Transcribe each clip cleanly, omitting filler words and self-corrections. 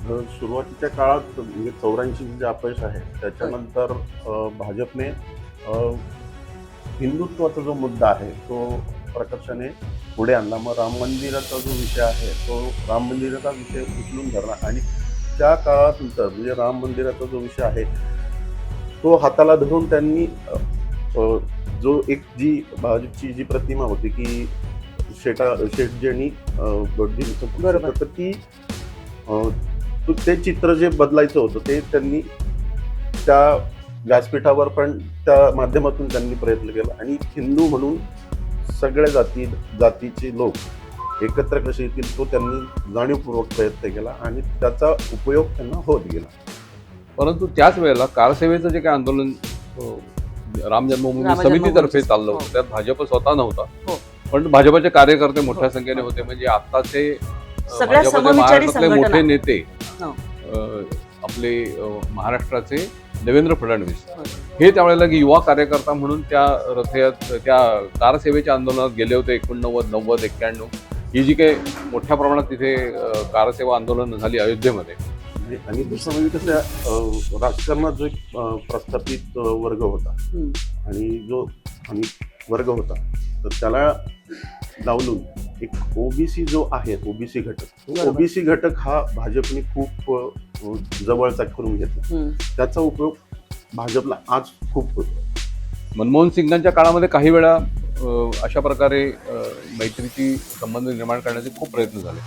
सुरुवातीच्या काळात म्हणजे 84 जे अपयश आहे त्याच्यानंतर भाजपने अ, हिंदुत्वाचा जो मुद्दा आहे तो प्रकर्षाने पुढे आणला. मग राम मंदिराचा जो विषय आहे तो राम मंदिराचा विषय उचलून धरला आणि त्या काळानंतर म्हणजे राम मंदिराचा जो विषय आहे तो हाताला धरून त्यांनी अ, जो एक जी भाजपची जी प्रतिमा होती की शेठजींनी दिलं बरोबर. तर ती अ, ते चित्र जे बदलायचं होतं ते त्यांनी त्या व्यासपीठावर पण त्या माध्यमातून त्यांनी प्रयत्न केला आणि हिंदू म्हणून सगळ्या जातीचे लोक एकत्र कसे येतील तो त्यांनी जाणीवपूर्वक प्रयत्न केला आणि त्याचा उपयोग त्यांना होत गेला. परंतु त्याच वेळेला कारसेवेचं जे काही आंदोलन राम जन्मभूमी समितीतर्फे चाललं होतं त्यात भाजप स्वतः नव्हता, पण भाजपचे कार्यकर्ते मोठ्या संख्येने होते. म्हणजे आताचे भाजपचे महाराष्ट्रातले मोठे नेते आपले महाराष्ट्राचे देवेंद्र फडणवीस हे त्यावेळेला युवा कार्यकर्ता म्हणून त्या कारसेवेच्या आंदोलनात गेले होते. 89, 90, 91 ही जी काही मोठ्या प्रमाणात तिथे कारसेवा आंदोलन झाली अयोध्येमध्ये. आणि दुसरं म्हणजे कसं राजकारणात जो एक प्रस्थापित वर्ग होता आणि वर्ग होता तर त्याला डावलून एक ओबीसी जो आहे ओबीसी घटक ओबीसी घटक हा भाजपने खूप जवळचा करून घेतला. त्याचा उपयोग भाजपला आज खूप होतो. मनमोहन सिंगांच्या काळामध्ये काही वेळा अशा प्रकारे मैत्रीची संबंध निर्माण करण्याचे खूप प्रयत्न झाले,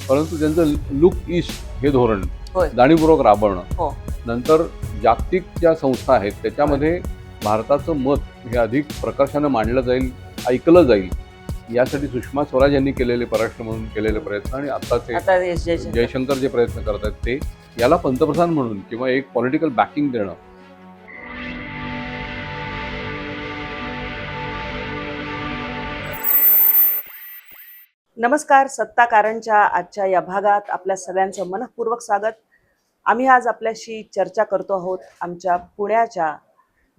परंतु त्यांचं लुक ईस्ट हे धोरण जाणीवपूर्वक राबवणं नंतर जागतिक ज्या संस्था आहेत त्याच्यामध्ये भारताचं मत हे अधिक प्रकर्षानं मांडलं जाईल, ऐकलं जाईल यासाठी सुषमा स्वराज यांनी केलेले परराष्ट्र म्हणून केलेले प्रयत्न आणि आत्ताचे जयशंकर जे प्रयत्न करत आहेत ते याला पंतप्रधान म्हणून किंवा एक पॉलिटिकल बॅकिंग देणं. नमस्कार. सत्ताकारणच्या आजच्या या भागात आपल्या सगळ्यांचं मनःपूर्वक स्वागत. आम्ही आज आपल्याशी चर्चा करतो आहोत आमच्या पुण्याच्या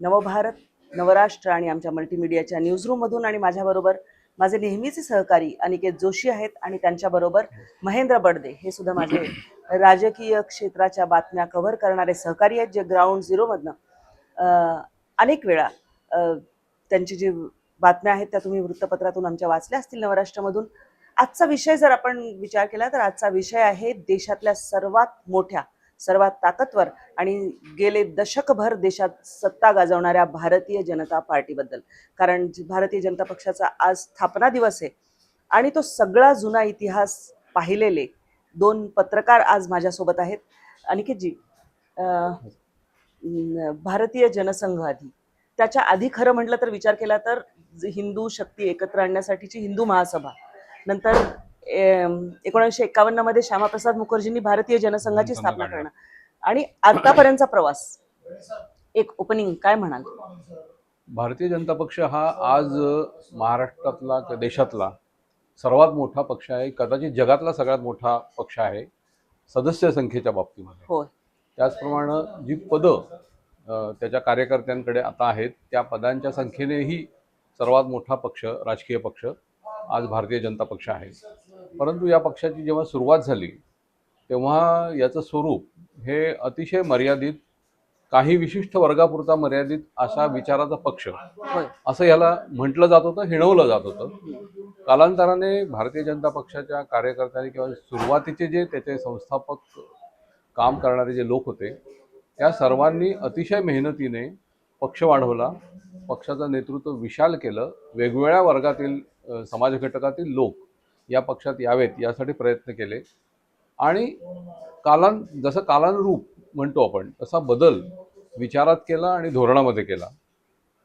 नवभारत, नवराष्ट्र आणि आमच्या मल्टीमीडियाच्या न्यूजरूममधून. आणि माझ्याबरोबर माझे नेहमीचे सहकारी अनिकेत जोशी आहेत आणि त्यांच्याबरोबर महेंद्र बडदे हे सुद्धा माझे राजकीय क्षेत्राच्या बातम्या कव्हर करणारे सहकारी आहेत, जे ग्राउंड झिरोमधनं अनेक वेळा त्यांची जी बातम्या आहेत त्या तुम्ही वृत्तपत्रातून आमच्या वाचल्या असतील, नवराष्ट्रामधून. आजचा विषय जर आपण विचार केला तर आजचा विषय आहे देशातल्या सर्वात मोठ्या, सर्वात ताकदवर आणि गेले दशकभर देशात सत्ता गाजवणाऱ्या भारतीय जनता पार्टीबद्दल. कारण भारतीय जनता पक्षाचा आज स्थापना दिवस आहे आणि तो सगळा जुना इतिहास पाहिलेले दोन पत्रकार आज माझ्यासोबत आहेत. अनिकेतजी, भारतीय जनसंघ आधी, त्याच्या आधी खरं म्हटलं तर विचार केला तर हिंदू शक्ती एकत्र आणण्यासाठीची हिंदू महासभा, नंतर 1951 मध्ये श्यामाप्रसाद मुखर्जींनी भारतीय जनसंघाची स्थापना करणं आणि आतापर्यंतचा प्रवास, एक ओपनिंग काय म्हणाल? भारतीय जनता पक्ष हा आज महाराष्ट्रातला देशातला सर्वात मोठा पक्ष आहे, कदाचित जगातला सगळ्यात मोठा पक्ष आहे सदस्य संख्येच्या बाबतीमध्ये. त्याचप्रमाणे जी पदं त्याच्या कार्यकर्त्यांकडे आता आहेत त्या पदांच्या संख्येनेही सर्वात मोठा पक्ष, राजकीय पक्ष आज भारतीय जनता पक्ष आहे. परंतु या पक्षाची जेव्हा सुरुवात झाली तेव्हा याचं स्वरूप हे अतिशय मर्यादित, काही विशिष्ट वर्गापुरता मर्यादित अशा विचाराचा पक्ष असं याला म्हटलं जात होतं, हिणवलं जात होतं. कालांतराने भारतीय जनता पक्षाच्या कार्यकर्त्यांनी किंवा सुरुवातीचे जे त्याचे संस्थापक काम करणारे जे लोक होते त्या सर्वांनी अतिशय मेहनतीने पक्ष वाढवला, पक्षाचं नेतृत्व विशाल केलं, वेगवेगळ्या वर्गातील समाज घटकातील लोक या पक्षात यावेत यासाठी प्रयत्न केले आणि जसं कालानुरूप म्हणतो आपण तसा बदल विचारात केला आणि धोरणामध्ये केला.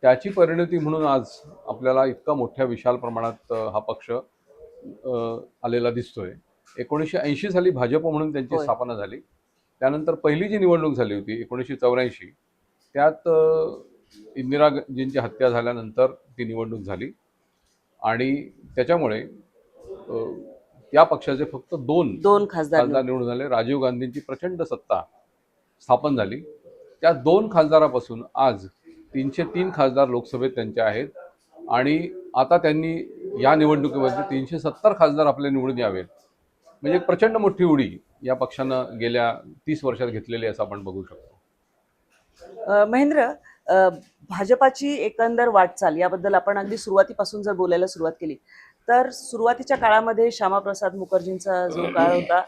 त्याची परिणती म्हणून आज आपल्याला इतका मोठ्या विशाल प्रमाणात हा पक्ष आलेला दिसतोय. 1980 साली भाजप म्हणून त्यांची स्थापना झाली. त्यानंतर पहिली जी निवडणूक झाली होती 1984, त्यात इंदिराजींची हत्या झाल्यानंतर ती निवडणूक झाली आणि त्याच्यामुळे या पक्षाचे फक्त दोन खासदार निवडून झाले. राजीव गांधींची प्रचंड सत्ता स्थापन झाली. त्या 2 खासदारापासून आज 303 खासदार लोकसभेत त्यांचे आहेत आणि आता त्यांनी या निवडणुकीमध्ये 370 खासदार आपले निवडून यावेत. म्हणजे प्रचंड मोठी उडी या पक्षानं गेल्या 30 वर्षात घेतलेली असं आपण बघू शकतो. महेंद्र, भाजपाची एकंदर वाटचाल याबद्दल आपण अगदी सुरुवातीपासून जर बोलायला सुरुवात केली तर सुरुवातीच्या काळामध्ये श्यामाप्रसाद मुखर्जींचा जो काळ होता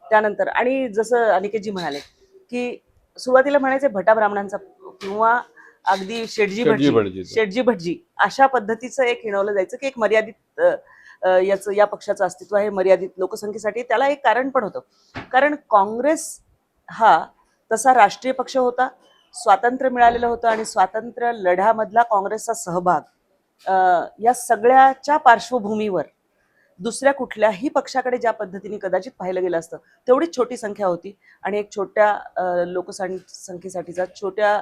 त्यानंतर, आणि जसं अनिकेतजी म्हणाले की सुरुवातीला म्हणायचे भटा ब्राह्मणांचा किंवा अगदी शेटजी भटजी अशा पद्धतीचं एक हिणवलं जायचं की एक मर्यादित याचं या पक्षाचं अस्तित्व आहे, मर्यादित लोकसंख्येसाठी. त्याला एक कारण पण होतं, कारण काँग्रेस हा तसा राष्ट्रीय पक्ष होता, स्वातंत्र्य मिळालेलं होतं आणि स्वातंत्र्य लढ्यामधला काँग्रेसचा सहभाग या सगळ्याच्या पार्श्वभूमीवर दुसऱ्या कुठल्याही पक्षाकडे ज्या पद्धतीने कदाचित पाहिलं गेलं असतं तेवढीच छोटी संख्या होती आणि एक छोट्या लोकसंख्येसाठीचा छोट्या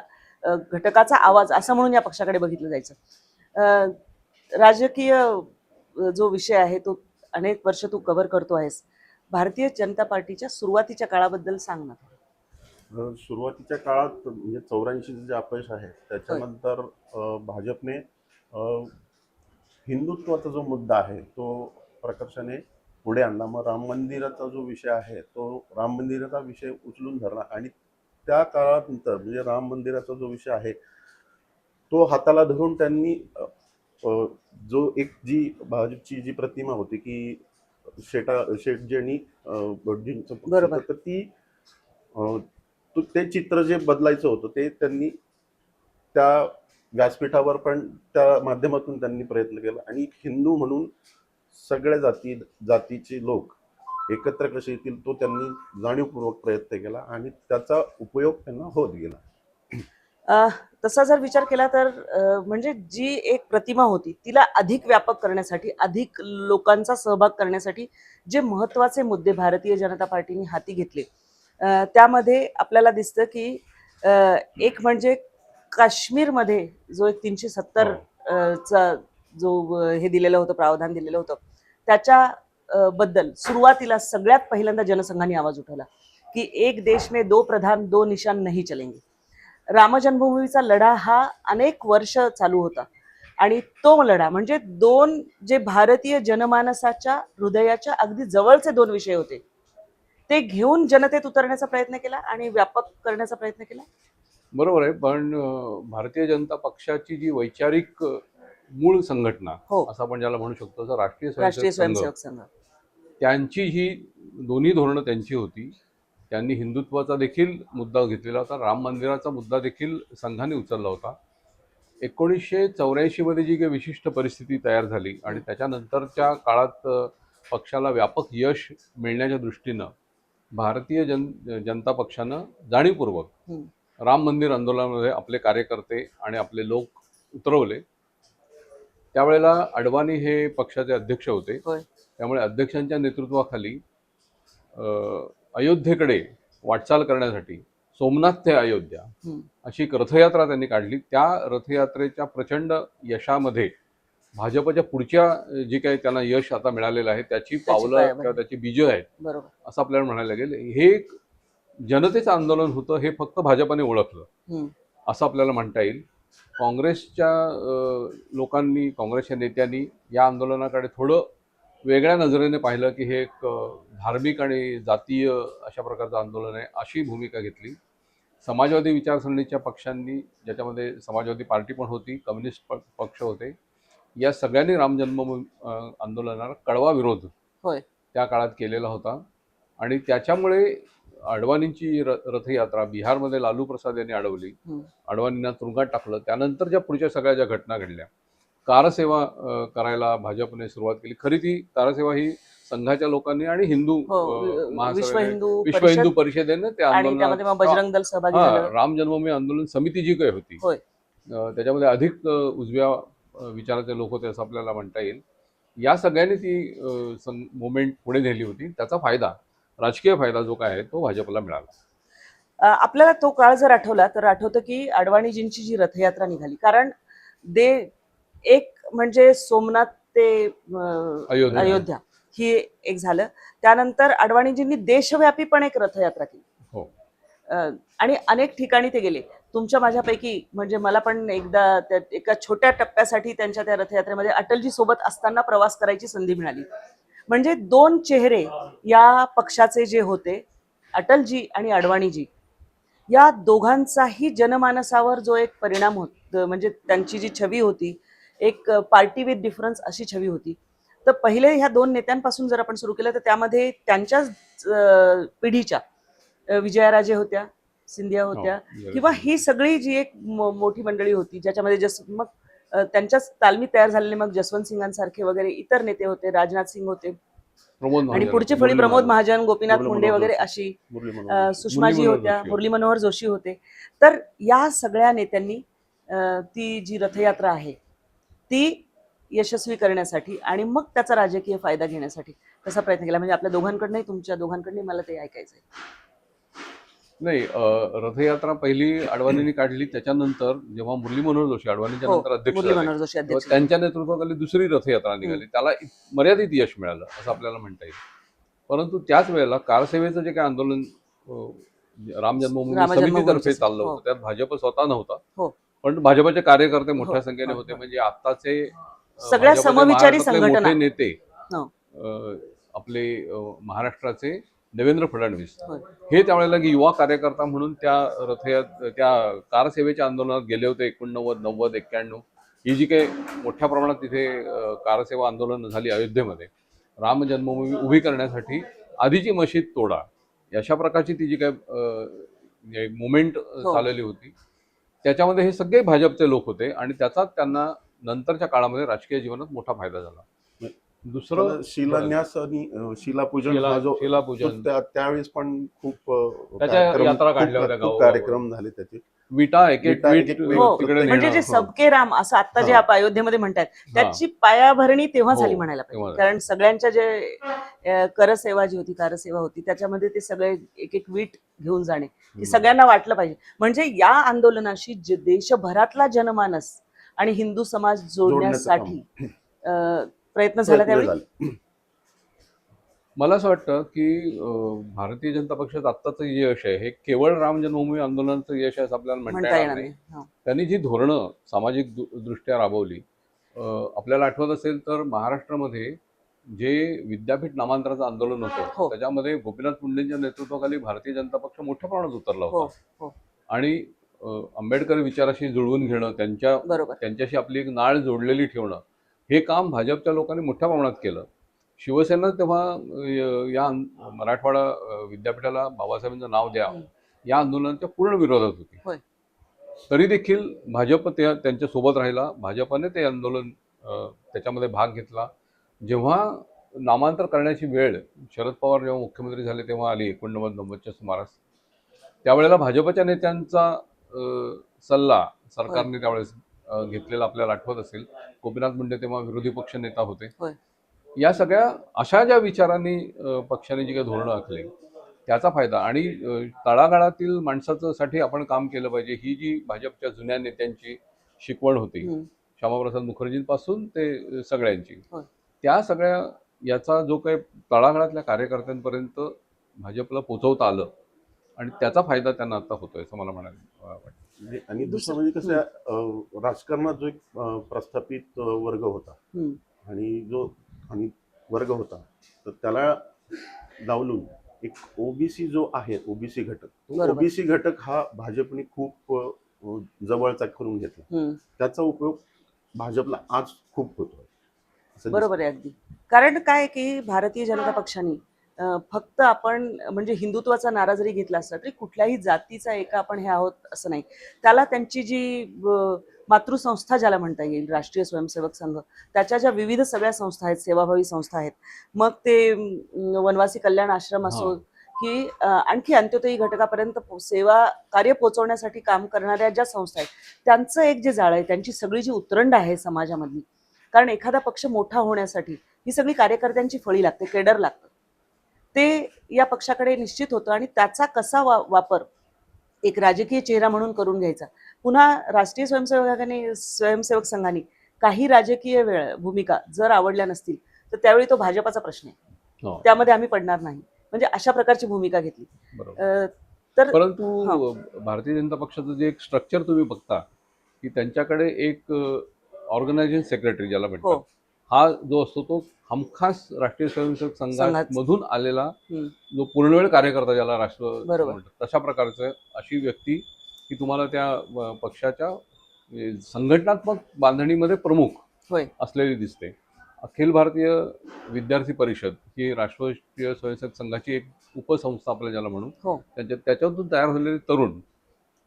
घटकाचा आवाज असं म्हणून या पक्षाकडे बघितलं जायचं. राजकीय जो विषय आहे तो अनेक वर्ष तू कव्हर करतो आहेस. भारतीय जनता पार्टीच्या सुरुवातीच्या काळाबद्दल सांग ना. सुरुवातीच्या काळात म्हणजे 84 जे अपयश आहे त्याच्यानंतर भाजपने हिंदुत्वाचा जो मुद्दा आहे तो प्रकर्षाने पुढे आणला. मग राम मंदिराचा जो विषय आहे तो राम मंदिराचा विषय उचलून धरला आणि त्या काळानंतर म्हणजे राम मंदिराचा जो विषय आहे तो हाताला धरून त्यांनी जो एक जी भाजपची जी प्रतिमा होती की शेटजी आणि भटजींचं बरोबर, तर ती ते चित्र जे बदलायचं होतं ते त्यांनी त्या व्यासपीठावर पण त्या माध्यमातून त्यांनी प्रयत्न केला आणि हिंदू म्हणून सगळ्या जातीचे लोक एकत्र कसे येतील तो त्यांनी जाणीवपूर्वक प्रयत्न केला आणि त्याचा उपयोग त्यांना होत गेला. तसा जर विचार केला तर म्हणजे जी एक प्रतिमा होती तिला अधिक व्यापक करण्यासाठी, अधिक लोकांचा सहभाग करण्यासाठी जे महत्त्वाचे मुद्दे भारतीय जनता पार्टीने हाती घेतले त्यामध्ये आपल्याला दिसतं की एक म्हणजे काश्मीरमध्ये जो एक 370 चा जो हे दिलेलं होतं, प्रावधान दिलेलं होतं त्याच्या बद्दल सुरुवातीला सगळ्यात पहिल्यांदा जनसंघाने आवाज उठवला की एक देश में दो प्रधान दो निशान नहीं चलेंगे. राम जन्मभूमीचा लढा हा अनेक वर्ष चालू होता आणि तो लढा म्हणजे दोन जे भारतीय जनमानसाच्या हृदयाच्या अगदी जवळचे दोन विषय होते ते घेऊन जनतेत उतरण्याचा प्रयत्न केला आणि व्यापक करण्याचा प्रयत्न केला. बरोबर आहे, पण भारतीय जनता पक्षाची जी वैचारिक मूळ संघटना असं आपण ज्याला म्हणू शकतो तर राष्ट्रीय स्वयंसेवक संघ, त्यांची ही दोन्ही धोरणं त्यांची होती. त्यांनी हिंदुत्वाचा देखील मुद्दा घेतलेला होता, राम मंदिराचा मुद्दा देखील संघाने उचलला होता. 1984 मध्ये जी काही विशिष्ट परिस्थिती तयार झाली आणि त्याच्यानंतरच्या काळात पक्षाला व्यापक यश मिळण्याच्या दृष्टीनं भारतीय जनता पक्षानं जाणीवपूर्वक राम मंदिर आंदोलनामध्ये आपले कार्यकर्ते आणि आपले लोक उतरवले. त्यावेळेला अडवाणी हे पक्षाचे अध्यक्ष होते, त्यामुळे अध्यक्षांच्या नेतृत्वाखाली अयोध्येकडे वाटचाल करण्यासाठी सोमनाथ ते अयोध्या अशी एक रथयात्रा त्यांनी काढली. त्या रथयात्रेच्या प्रचंड यशामध्ये भाजपच्या पुढच्या जे काही त्यांना यश आता मिळालेलं आहे त्याची पावलं किंवा त्याची बीजं आहेत असं आपल्याला म्हणायला लागेल. हे एक जनतेचं आंदोलन होतं, हे फक्त भाजपाने ओळखलं असं आपल्याला म्हणता येईल. काँग्रेसच्या लोकांनी, काँग्रेसच्या नेत्यांनी या आंदोलनाकडे थोडं वेगळ्या नजरेने पाहिलं की हे एक धार्मिक आणि जातीय अशा प्रकारचं आंदोलन आहे अशी भूमिका घेतली. समाजवादी विचारसरणीच्या पक्षांनी, ज्याच्यामध्ये समाजवादी पार्टी पण होती, कम्युनिस्ट पक्ष होते, या सगळ्यांनी राम जन्मभूमी आंदोलनाला कडवा विरोध त्या काळात केलेला होता आणि त्याच्यामुळे अडवाणींची रथयात्रा बिहारमध्ये लालू प्रसाद यांनी अडवली, अडवाणींना तुरुंगात टाकलं. त्यानंतरच्या पुढच्या सगळ्या ज्या घटना घडल्या, कारसेवा करायला भाजपने सुरुवात केली. खरी ती कारसेवा ही संघाच्या लोकांनी आणि हिंदू विश्व हिंदू परिषदेने त्या बजरंग दल सहभागी झालं. राम जन्मभूमी आंदोलन समिती जी काही होती त्याच्यामध्ये अधिक उजव्या विचाराचे लोक होते असं आपल्याला म्हणता येईल. या सगळ्यांनी ती मुवमेंट पुढे नेली होती. त्याचा फायदा, राजकीय फायदा जो काय आहे तो भाजपला मिळाला. आपल्याला तो काळ जर आठवला तर आठवतं की अडवाणीजींची जी रथयात्रा निघाली, कारण एक म्हणजे सोमनाथ ते अयोध्या ही एक झालं. त्यानंतर अडवाणीजींनी देशव्यापी पण एक रथयात्रा केली आणि अनेक ठिकाणी ते गेले. तुमच्या माझ्यापैकी म्हणजे मला पण एकदा एका छोट्या टप्प्यासाठी त्यांच्या त्या रथयात्रेमध्ये अटलजी सोबत असताना प्रवास करायची संधी मिळाली. म्हणजे दोन चेहरे या पक्षाचे जे होते अटलजी आणि अडवाणीजी या दोघांचाही जनमानसावर जो एक परिणाम होत, म्हणजे त्यांची जी छवी होती, एक पार्टी विथ डिफरन्स अशी छवी होती. तर पहिले ह्या दोन नेत्यांपासून जर आपण सुरू केलं तर त्यामध्ये त्यांच्याच पिढीच्या विजयाराजे होत्या, सिंधिया होत्या, किंवा ही सगळी जी एक मोठी मंडळी होती ज्याच्यामध्ये मग त्यांच्याच तालमी तयार झालेले मग जसवंत सिंगांसारखे वगैरे इतर नेते होते, राजनाथ सिंग होते, आणि पुढची फळी प्रमोद महाजन, गोपीनाथ मुंडे वगैरे अशी, सुषमाजी होत्या, मुरली मनोहर जोशी होते. तर या सगळ्या नेत्यांनी ती जी रथयात्रा आहे ती यशस्वी करण्यासाठी आणि मग त्याचा राजकीय फायदा घेण्यासाठी कसा प्रयत्न केला, म्हणजे आपल्या दोघांकडनंही, तुमच्या दोघांकडनंही मला ते ऐकायचंय. नाही, रथयात्रा पहिली अडवाणींनी काढली, त्याच्यानंतर जेव्हा मुरली मनोहर जोशी अडवाणीच्या नंतर अध्यक्ष मुरली झाले, मनोहर जोशी तेव्हा अध्यक्ष. त्यांच्या नेतृत्वाखाली दुसरी रथयात्रा निघाली. त्याला मर्यादित यश मिळालं असं आपल्याला म्हणता येईल. परंतु त्याच वेळेला कारसेवेचं जे काही आंदोलन राम जन्मभूमी समितीतर्फे चाललं होतं, त्यात भाजप स्वतः नव्हता, पण भाजपचे कार्यकर्ते मोठ्या संख्येने होते. म्हणजे आताचे सगळ्या समविचारी मोठे संघटना नेते आपले महाराष्ट्राचे देवेंद्र फडणवीस हे त्यावेळेला युवा कार्यकर्ता म्हणून त्या कारसेवेच्या आंदोलनात गेले होते. 89, 90, 91 ही जी काही मोठ्या प्रमाणात तिथे कारसेवा आंदोलन झाली अयोध्येमध्ये, राम जन्मभूमी उभी करण्यासाठी आधीची मशीद तोडा, अशा प्रकारची ती जी काही मुवमेंट चाललेली होती, त्याच्यामध्ये हे सगळे भाजपचे लोक होते आणि त्याचा त्यांना नंतरच्या काळामध्ये राजकीय जीवनात मोठा फायदा झाला. दुसरं शिलान्यास आणि शिलापूजन हा जो शिलापूजन त्यावेळेस पण खूप त्याच्या यात्रा काढल्या होत्या, खूप कार्यक्रम झाले त्याचे. विटा एक एक तिकडे म्हणजे जे सबके राम असं आता जे आपण अयोध्येमध्ये म्हणतात त्याची पायाभरणी तेव्हा झाली म्हणायला पाहिजे. कारण सगळ्यांच्या जे करसेवा जी होती, कारसेवा होती, त्याच्यामध्ये ते सगळे एक एक वीट घेऊन जाणे हे सगळ्यांना वाटलं पाहिजे. म्हणजे या आंदोलनाशी देशभरातला जनमानस आणि हिंदू समाज जोडण्यासाठी प्रयत्न झाला त्यावेळी. मला असं वाटतं की भारतीय जनता पक्षाचं आत्ताचं यश आहे हे केवळ राम जन्मभूमी आंदोलनाचं यश आहे असं आपल्याला म्हणता येणार नाही. त्यांनी जी धोरणं सामाजिक दृष्ट्या राबवली, आपल्याला आठवत असेल तर महाराष्ट्रामध्ये जे विद्यापीठ नामांतराचं आंदोलन होतं त्याच्यामध्ये गोपीनाथ मुंडेंच्या नेतृत्वाखाली भारतीय जनता पक्ष मोठ्या प्रमाणात उतरला होता. आणि आंबेडकर विचाराशी जुळवून घेणं, त्यांच्याशी आपली एक नाळ जोडलेली ठेवणं, हे काम भाजपच्या लोकांनी मोठ्या प्रमाणात केलं. शिवसेना तेव्हा या मराठवाडा विद्यापीठाला बाबासाहेबांचं नाव द्या या आंदोलनाच्या पूर्ण विरोधात होती. तरी देखील भाजप त्यांच्या सोबत राहिला, भाजपने ते आंदोलन त्याच्यामध्ये भाग घेतला. जेव्हा नामांतर करण्याची वेळ शरद पवार जेव्हा मुख्यमंत्री झाले तेव्हा आली 89-90च्या सुमारास, त्यावेळेला भाजपच्या नेत्यांचा सल्ला सरकारने त्यावेळेस घेतलेला आपल्याला आठवत असेल. गोपीनाथ मुंडे तेव्हा विरोधी पक्ष नेता होते. या सगळ्या अशा ज्या विचारांनी पक्षाने जी काही धोरणं आखली त्याचा फायदा, आणि तळागाळातील माणसाचं साठी आपण काम केलं पाहिजे, ही जी भाजपच्या जुन्या नेत्यांची शिकवण होती, श्यामाप्रसाद मुखर्जींपासून ते सगळ्यांची, त्या सगळ्या याचा जो काही तळागाळातल्या कार्यकर्त्यांपर्यंत भाजपला पोचवता आलं आणि त्याचा फायदा त्यांना आता होतोय असं मला म्हणायला वाटतं. आणि दुसरं म्हणजे कसं, राजकारणात जो एक प्रस्थापित वर्ग होता आणि वर्ग होता, तर त्याला डावलून एक ओबीसी जो आहे, ओबीसी घटक, ओबीसी घटक हा भाजपने खूप जवळचा करून घेतला. त्याचा उपयोग भाजपला आज खूप होतोय. बरोबर आहे अगदी. कारण काय की भारतीय जनता पक्षाने फक्त आपण म्हणजे हिंदुत्वाचा नारा जरी घेतला असला तरी कुठल्याही जातीचा एका आपण हे आहोत असं नाही. त्याला त्यांची जी मातृसंस्था ज्याला म्हणता येईल, राष्ट्रीय स्वयंसेवक संघ, त्याच्या ज्या विविध सगळ्या संस्था आहेत, सेवाभावी संस्था आहेत, मग ते वनवासी कल्याण आश्रम असो की आणखी अंत्योदयी घटकापर्यंत सेवा कार्य पोहोचवण्यासाठी काम करणाऱ्या ज्या संस्था आहेत, त्यांचं एक जे जाळं आहे, त्यांची सगळी जी उतरंड आहे समाजामधली, कारण एखादा पक्ष मोठा होण्यासाठी ही सगळी कार्यकर्त्यांची फळी लागते, केडर लागतं, ते या पक्षाकडे निश्चित होतं. आणि त्याचा कसा वापर एक राजकीय चेहरा म्हणून करून घ्यायचा. पुन्हा राष्ट्रीय स्वयंसेवक संघाने काही राजकीय भूमिका जर आवडल्या नसतील तर त्यावेळी तो भाजपाचा प्रश्न आहे, त्यामध्ये आम्ही पडणार नाही, म्हणजे अशा प्रकारची भूमिका घेतली. तर परंतु भारतीय जनता पक्षाचं जे एक स्ट्रक्चर तुम्ही बघता की त्यांच्याकडे एक ऑर्गनायझेशन सेक्रेटरी ज्याला म्हणतात, हा जो असतो तो हमखास राष्ट्रीय स्वयंसेवक संघामधून आलेला हम्म. जो पूर्णवेळ कार्यकर्ता ज्याला राष्ट्र बरोबर. म्हणतात तशा प्रकारचं अशी व्यक्ती की तुम्हाला त्या पक्षाच्या संघटनात्मक बांधणीमध्ये प्रमुख होय. असलेली दिसते. अखिल भारतीय विद्यार्थी परिषद ही राष्ट्रीय स्वयंसेवक संघाची एक उपसंस्था आपल्या ज्याला म्हणू, हो. त्याच्यातून तयार झालेले तरुण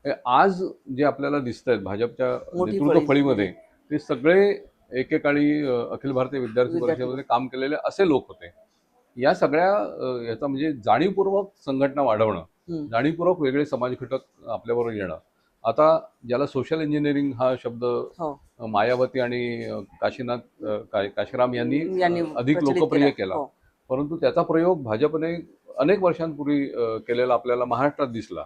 हे आज जे आपल्याला दिसत आहेत भाजपच्या मोठी नेतृत्व फळी फळीमध्ये, ते सगळे एकेकाळी अखिल भारतीय विद्यार्थी विद्यार्थी परिषदेमध्ये काम केलेले असे लोक होते. या सगळ्या याचा म्हणजे जाणीवपूर्वक संघटना वाढवणं, हम्म. जाणीवपूर्वक वेगळे समाज घटक आपल्याबरोबर येणं. आता ज्याला सोशल इंजिनिअरिंग हा शब्द हो. मायावती आणि काशीराम यांनी अधिक प्रचलित लोकप्रिय केला. केला. हो. परंतु त्याचा प्रयोग भाजपने अनेक वर्षांपूर्वी केलेला आपल्याला महाराष्ट्रात दिसला,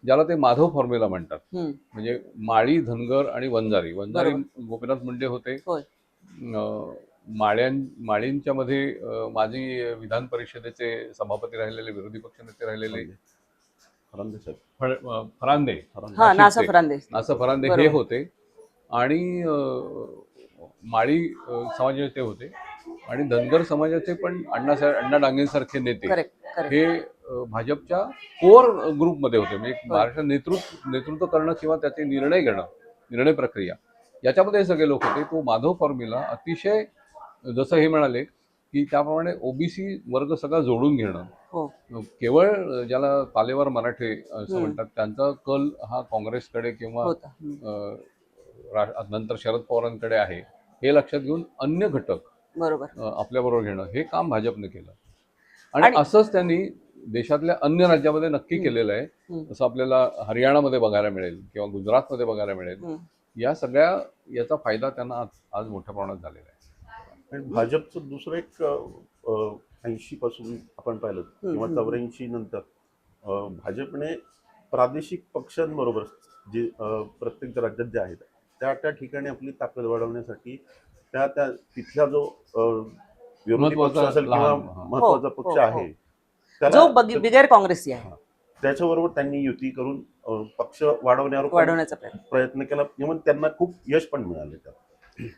ज्याला ते माधव फॉर्म्युला म्हणतात. हम्म. म्हणजे माळी, धनगर आणि वंजारी. वंजारी बरोबर. गोपीनाथ मुंडे होते. होय. माळींच्या मध्ये माजी विधान परिषदेचे सभापती राहिलेले, विरोधी पक्षनेते राहिलेले फरांदे साहेब. फरांदे, हा, नासा फरांदे. नासा फरांदे हे बरोबर. होते. आणि माळी समाजाचे होते आणि धनगर समाजाचे पण अण्णा डांगेंसारखे नेते करेक्ट करेक्ट. हे भाजपच्या कोर ग्रुपमध्ये होते. म्हणजे होय. महाराष्ट्र नेतृत्व करणं किंवा त्याचे निर्णय घेणं, निर्णय प्रक्रिया याच्यामध्ये हे सगळे लोक होते. तो माधव फॉर्म्युला अतिशय जसं हे म्हणाले की त्याप्रमाणे ओबीसी वर्ग सगळा जोडून घेणं, हो. केवळ ज्याला तालेवार मराठे असं हम्म. म्हणतात त्यांचा कल हा काँग्रेसकडे किंवा होता. हम्म. नंतर शरद पवारांकडे आहे हे लक्षात घेऊन अन्य घटक बरोबर. आपल्याबरोबर घेणं हे काम भाजपने केलं. आणि आणि- असंच त्यांनी देशातल्या अन्य राज्यामध्ये नक्की केलेलं आहे. हम्म. जसं आपल्याला हरियाणामध्ये बघायला मिळेल किंवा गुजरातमध्ये बघायला मिळेल. हम्म. या सगळ्या याचा फायदा त्यांना आज मोठ्या प्रमाणात झालेला आहे. आणि भाजपचं दुसरं एक 80 पासून आपण पाहिलं किंवा 84 नंतर भाजपने प्रादेशिक पक्षांबरोबर जे प्रत्येक राज्यात जे आहेत त्या ठिकाणी आपली ताकद वाढवण्यासाठी त्या तिथला जो विरोधी पक्ष असेल किंवा महत्वाचा हो, पक्ष हो, आहे जो बिगर काँग्रेसी आहे त्याच्याबरोबर त्यांनी युती करून पक्ष वाढवण्याचा प्रयत्न केला किंवा त्यांना खूप यश पण मिळाले त्यात.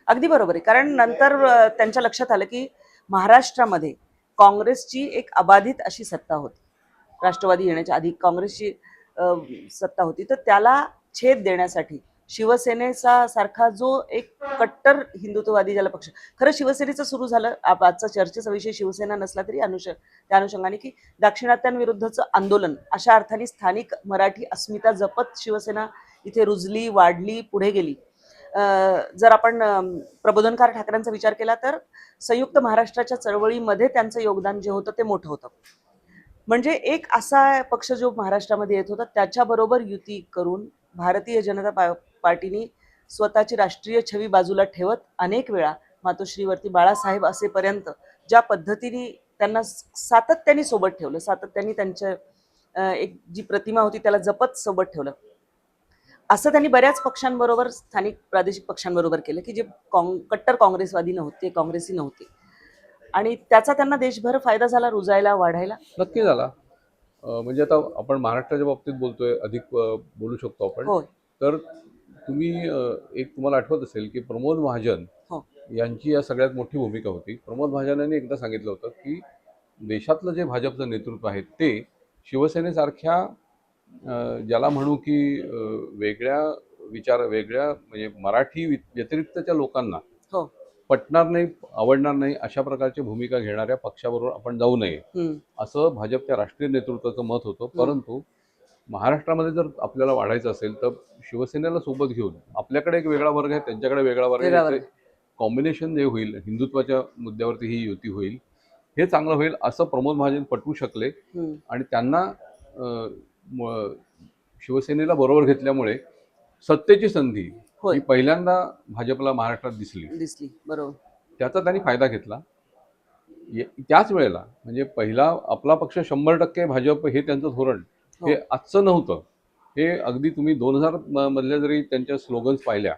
अगदी बरोबर आहे. कारण नंतर त्यांच्या लक्षात आलं की महाराष्ट्रामध्ये काँग्रेसची एक अबाधित अशी सत्ता होती. राष्ट्रवादी येण्याच्या आधी काँग्रेसची सत्ता होती. तर त्याला छेद देण्यासाठी शिवसेनेचा सारखा जो एक कट्टर हिंदुत्ववादी ज्याला पक्ष, खरं शिवसेनेचं सुरू झालं, आजचा चर्चेचा विषय शिवसेना नसला तरी त्या अनुषंगाने की दाक्षिणात्यांविरुद्धचं आंदोलन अशा अर्थाने स्थानिक मराठी अस्मिता जपत शिवसेना इथे रुजली, वाढली, पुढे गेली. जर आपण प्रबोधनकार ठाकरेंचा विचार केला तर संयुक्त महाराष्ट्राच्या चळवळीमध्ये त्यांचं योगदान जे होतं ते मोठं होतं. म्हणजे एक असा पक्ष जो महाराष्ट्रामध्ये येत होता त्याच्याबरोबर युती करून भारतीय जनता पार्टीने स्वतःची राष्ट्रीय छवी बाजूला ठेवत अनेक वेळा मातोश्रीवरती बाळासाहेब असेपर्यंत ज्या पद्धतीने त्यांना सातत्याने सोबत ठेवलं, सातत्याने त्यांच्या एक जी प्रतिमा होती त्याला जपत सोबत ठेवलं. असं त्यांनी बऱ्याच पक्षांबरोबर, स्थानिक प्रादेशिक पक्षांबरोबर केलं की जे कट्टर काँग्रेसवादी नव्हते, काँग्रेसी नव्हते. आणि त्याचा त्यांना देशभर फायदा झाला, रुजायला, वाढायला. नक्की झाला. म्हणजे आता आपण महाराष्ट्राच्या बाबतीत बोलतोय, अधिक बोलू शकतो आपण. होय. तर तुम्ही एक तुम्हाला आठवत असेल की प्रमोद महाजन यांची या सगळ्यात मोठी भूमिका होती. प्रमोद महाजनांनी एकदा सांगितलं होतं की देशातलं जे भाजपचं नेतृत्व आहे ते शिवसेनेसारख्या ज्याला म्हणू की वेगळ्या म्हणजे मराठी व्यतिरिक्तच्या लोकांना पटणार नाही, आवडणार नाही अशा प्रकारची भूमिका घेणाऱ्या पक्षाबरोबर आपण जाऊ नये असं भाजपच्या राष्ट्रीय नेतृत्वाचं मत होतं. परंतु महाराष्ट्रामध्ये जर आपल्याला वाढायचं असेल तर शिवसेनेला सोबत घेऊन आपल्याकडे एक वेगळा वर्ग आहे, त्यांच्याकडे वेगळा वर्ग आहे, कॉम्बिनेशन जे होईल, हिंदुत्वाच्या मुद्द्यावरती ही युती होईल, हे चांगलं होईल असं प्रमोद महाजन पटवू शकले. आणि त्यांना शिवसेनेला बरोबर घेतल्यामुळे सत्तेची संधी ही पहिल्यांदा भाजपला महाराष्ट्रात दिसली. बरोबर. त्याचा त्यांनी फायदा घेतला. त्याच वेळेला म्हणजे पहिला आपला पक्ष 100% भाजप हे त्यांचं धोरण हे आजचं नव्हतं. हे अगदी तुम्ही 2000 मधल्या जरी त्यांच्या स्लोगन्स पाहिल्या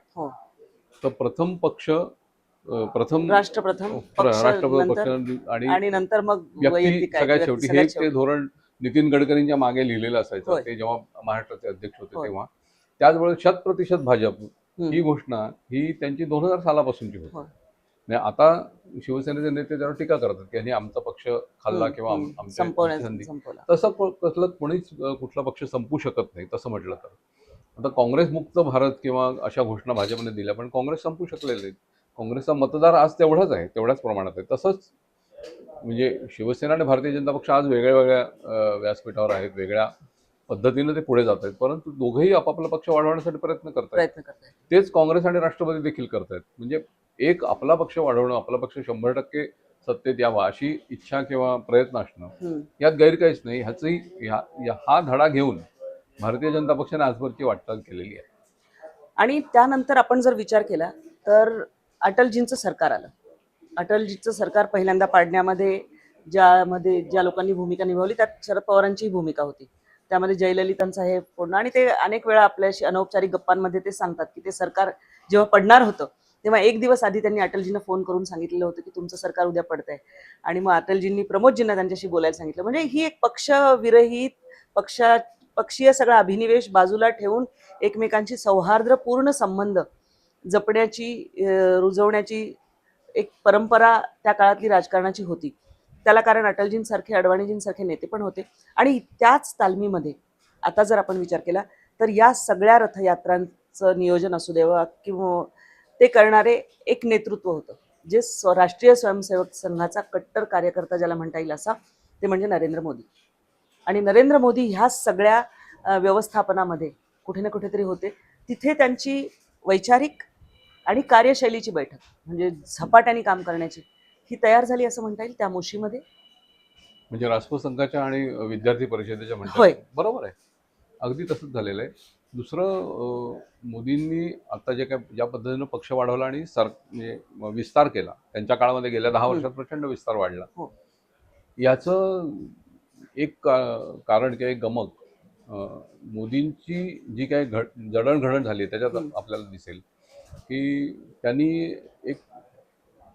तर प्रथम पक्ष, राष्ट्र पक्ष आणि नंतर मग व्यक्ती सगळ्यात शेवटी, हे ते धोरण नितीन गडकरींच्या मागे लिहिलेलं असायचं. ते जेव्हा महाराष्ट्राचे अध्यक्ष होते तेव्हा. त्याचवेळी 100% भाजप ही घोषणा ही त्यांची 2000 सालापासूनची होती. म्हणजे आता शिवसेनेचे नेते त्यावर टीका करतात की यांनी आमचा पक्ष खाल्ला किंवा आमची संधी. संपवला. तसं कसलं कोणीच कुठला पक्ष संपू शकत नाही तसं म्हटलं तर. आता काँग्रेस मुक्त भारत किंवा अशा घोषणा भाजपने दिल्या, पण काँग्रेस संपू शकलेले नाहीत. काँग्रेसचा मतदार आज तेवढाच आहे, तेवढ्याच प्रमाणात आहे. तसंच म्हणजे शिवसेना आणि भारतीय जनता पक्ष आज वेगळ्या वेगळ्या व्यासपीठावर आहेत, वेगळ्या पद्धतीने ते पुढे जात आहेत, परंतु दोघेही आपापला पक्ष वाढवण्यासाठी प्रयत्न करतात. तेच काँग्रेस आणि राष्ट्रवादी देखील करतायत. म्हणजे एक आपला पक्ष वाढवणं, आपला पक्ष 100% सत्तेत यावा अशी इच्छा किंवा प्रयत्न असणं, यात गैर काहीच नाही. हा धडा घेऊन भारतीय जनता पक्षाने आजवरची वाटचाल केलेली आहे. आणि त्यानंतर आपण जर विचार केला तर अटलजींचं सरकार आलं. अटलजीचं सरकार पहिल्यांदा पाडण्यामध्ये ज्या लोकांनी भूमिका निभावली त्यात शरद पवारांचीही भूमिका होती. त्यामध्ये जयललितांचा हे फोडणं, आणि ते अनेक वेळा आपल्याशी अनौपचारिक गप्पांमध्ये ते सांगतात की ते सरकार जेव्हा पडणार होतं तेव्हा एक दिवस आधी त्यांनी अटलजींना फोन करून सांगितलेलं होतं की तुमचं सरकार उद्या पडतंय. आणि मग अटलजींनी प्रमोदजींना त्यांच्याशी बोलायला सांगितलं. म्हणजे ही एक पक्षविरहित पक्षीय सगळा अभिनिवेश बाजूला ठेवून एकमेकांची सौहार्दपूर्ण संबंध जपण्याची, रुजवण्याची एक परंपरा त्या काळातली राजकारणाची होती. त्याला कारण अटलजींसारखे, अडवाणीजींसारखे नेते पण होते. आणि त्याच तालमीमध्ये आता जर आपण विचार केला तर या सगळ्या रथयात्रांचं नियोजन असू देवा किंवा ते करणारे एक नेतृत्व होतं, जे राष्ट्रीय स्वयंसेवक संघाचा कट्टर कार्यकर्ता ज्याला म्हणता येईल असा, ते म्हणजे नरेंद्र मोदी. आणि नरेंद्र मोदी ह्या सगळ्या व्यवस्थापनामध्ये कुठे ना कुठेतरी होते. तिथे त्यांची वैचारिक आणि कार्यशैलीची बैठक, म्हणजे झपाट्याने काम करण्याची, ही तयार झाली असं म्हणता येईल त्या मोशीमध्ये. म्हणजे राष्ट्रसंघाच्या आणि विद्यार्थी परिषदेच्या होय. म्हणतात, बरोबर आहे, अगदी तसंच झालेलं आहे. दुसरं, मोदींनी आता ज्या पद्धतीनं पक्ष वाढवला आणि म्हणजे विस्तार केला त्यांच्या काळामध्ये, गेल्या 10 वर्षात प्रचंड विस्तार वाढला. याचं एक कारण किंवा एक गमक मोदींची जी काही जडणघडण झाली त्याच्यात आपल्याला दिसेल की त्यांनी एक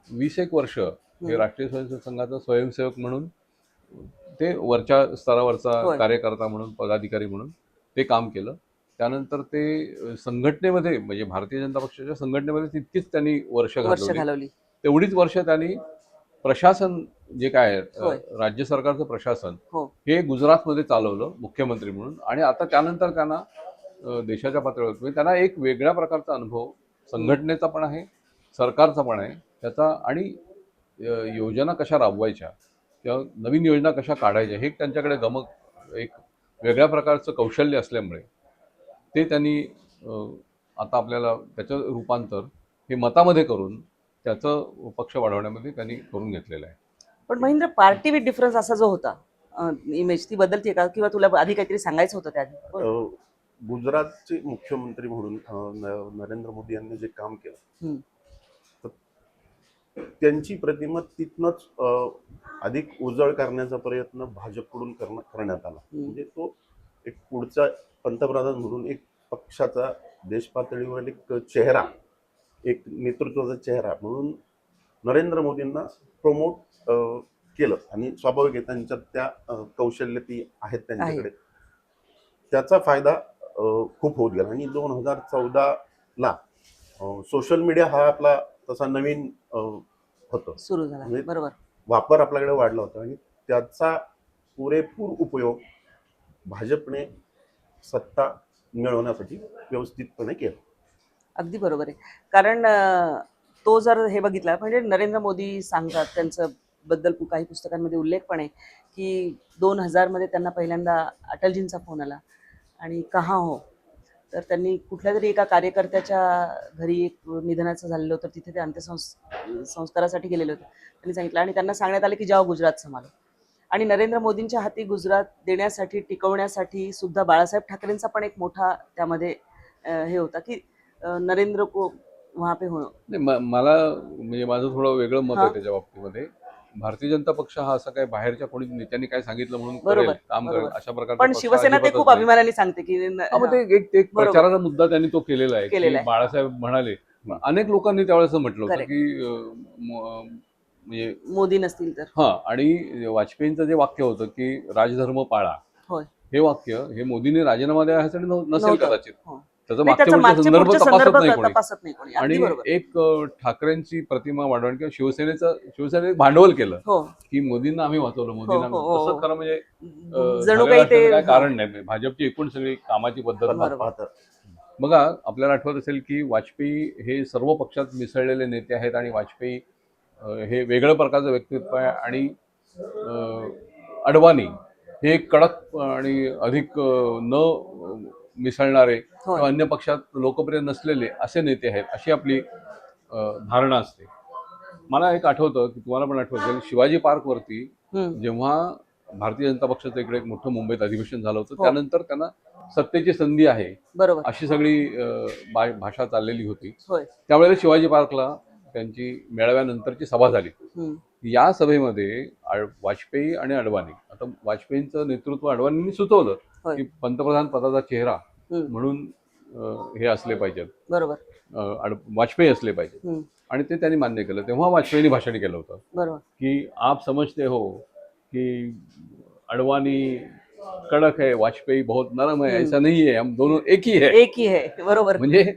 20-1 वर्ष हे राष्ट्रीय स्वयंसेवक संघाचा स्वयंसेवक म्हणून, ते वरच्या स्तरावरचा कार्यकर्ता म्हणून, पदाधिकारी म्हणून ते काम केलं. त्यानंतर ते संघटनेमध्ये, म्हणजे भारतीय जनता पक्षाच्या संघटनेमध्ये तितकीच त्यांनी वर्ष घालवली. तेवढीच वर्ष त्यांनी प्रशासन, जे काय राज्य सरकारचं प्रशासन, हे गुजरातमध्ये चालवलं मुख्यमंत्री म्हणून. आणि आता त्यानंतर त्यांना देशाच्या पातळीवर त्यांना एक वेगळ्या प्रकारचा अनुभव संघटनेचा पण आहे, सरकारचा पण आहे त्याचा, आणि योजना कशा राबवायच्या किंवा नवीन योजना कशा काढायच्या हे त्यांच्याकडे गमक, एक वेगळ्या प्रकारचं कौशल्य असल्यामुळे ते त्यांनी आता आपल्याला त्याचं रूपांतर हे मतामध्ये करून त्याचं पक्ष वाढवण्यामध्ये त्यांनी करून घेतलेलं आहे. पण महेंद्र, पार्टी विथ डिफरन्स असा जो होता इमेज, ती बदलते का, किंवा तुला आधी काहीतरी सांगायचं होतं त्याआधी? गुजरातचे मुख्यमंत्री म्हणून नरेंद्र मोदी यांनी जे काम केलं, त्यांची प्रतिमा तिथनंच अधिक उजळ करण्याचा प्रयत्न भाजपकडून करण्यात आला. म्हणजे तो एक पुढचा पंतप्रधान म्हणून एक पक्षाचा देश पातळीवर एक चेहरा, एक नेतृत्वाचा चेहरा म्हणून नरेंद्र मोदींना प्रमोट केलं. आणि स्वाभाविक आहे, त्यांच्यात त्या कौशल्य ती आहेत त्यांच्याकडे, त्याचा फायदा खूप होत गेला. आणि 2014ला सोशल मीडिया हा आपला तसा नवीन होतं, सुरू झाला, बरोबर, वापर आपल्याकडे वाढला होता. आणि त्याचा पुरेपूर उपयोग भाजपने सत्ता मिळवण्यासाठी व्यवस्थितपणे केला. अगदी बरोबर आहे. कारण तो जर हे बघितला, म्हणजे नरेंद्र मोदी सांगतात, त्यांचं बद्दल काही पुस्तकांमध्ये उल्लेख पण आहे की 2000मध्ये त्यांना पहिल्यांदा अटलजींचा फोन आला आणि कहाँ हो, तर त्यांनी कुठल्या तरी एका कार्यकर्त्याच्या घरी एक निधनाचं झालेलं होतं, तिथे ते अंत्यसंस्कारासाठी गेलेले होते. त्यांनी सांगितलं आणि त्यांना सांगण्यात आलं की जाओ गुजरात संभालो. आणि नरेंद्र मोदींच्या हाती गुजरात देण्यासाठी, टिकवण्यासाठी सुद्धा बाळासाहेब ठाकरेंचा पण एक मोठा त्यामध्ये हे होता की नरेंद्र को वहाँ पे हो. मला म्हणजे माझं थोडं वेगळं मत आहे त्याच्या बाबतीमध्ये. भारतीय जनता पक्ष हा असं काय बाहेरच्या कोणी नेत्यांनी काय सांगितलं म्हणून काम करेल अशा प्रकारचा, पण शिवसेना ते खूप अभिमानाने सांगते की एक प्रचाराचा मुद्दा त्यांनी तो केलेला आहे की बाळासाहेब म्हणाले, अनेक लोकांनी त्यावेळेस म्हटलं होतं की म्हणजे मोदी नसतील तर. आणि वाजपेयींचं जे वाक्य होतं की राजधर्म पाळा, हे वाक्य हे मोदीने राजीनामा द्यायसाठी नसेल कदाचित, त्याचा नाही, त्याचा मागच्या मागचे पुढचे संदर्भ नाही कोणी. तपासत नाही कोणी. अगदी आणि बरोबर. एक ठाकरेंची प्रतिमा वाढवण किंवा शिवसेनेने भांडवल केलं हो की मोदींना आम्ही वाचवलं, मोदींना हो, हो, तसं हो. खरं म्हणजे जणू झालेलं काही ते असण्याचं काय कारण नाही. भाजपची एकूण सगळी कामाची पद्धत बरोबर. पाहतात. बघा, आपल्याला आठवत असेल की वाजपेयी हे सर्व पक्षात मिसळलेले नेते आहेत आणि वाजपेयी हे वेगळ्या प्रकारचं व्यक्तित्व आहे आणि अडवाणी हे कडक आणि अधिक न मिसळणारे किंवा अन्य पक्षात लोकप्रिय नसलेले असे नेते आहेत, अशी आपली धारणा असते. मला एक आठवतं की तुम्हाला पण आठवत असेल, शिवाजी पार्कवरती जेव्हा भारतीय जनता पक्षाचं इकडे एक मोठं मुंबईत अधिवेशन झालं होतं, त्यानंतर त्यांना सत्तेची संधी आहे बरोबर. अशी सगळी भाषा चाललेली होती. होय. त्यावेळेला शिवाजी पार्कला त्यांची मेळाव्यानंतरची सभा झाली. या सभेमध्ये वाजपेयी आणि अडवाणी, आता वाजपेयींचं नेतृत्व अडवाणींनी सुचवलं की पंतप्रधान पदाचा चेहरा म्हणून हे असले पाहिजेत, बरोबर, वाजपेयी असले पाहिजे आणि ते त्यांनी मान्य केलं. तेव्हा वाजपेयींनी भाषण केलं होतं बरोबर, की आप समजते हो कि अडवाणी कडक है, वाजपेयी बहुत नरम है, ऐसा नहीं है, हम दोनों एक ही है. बरोबर. म्हणजे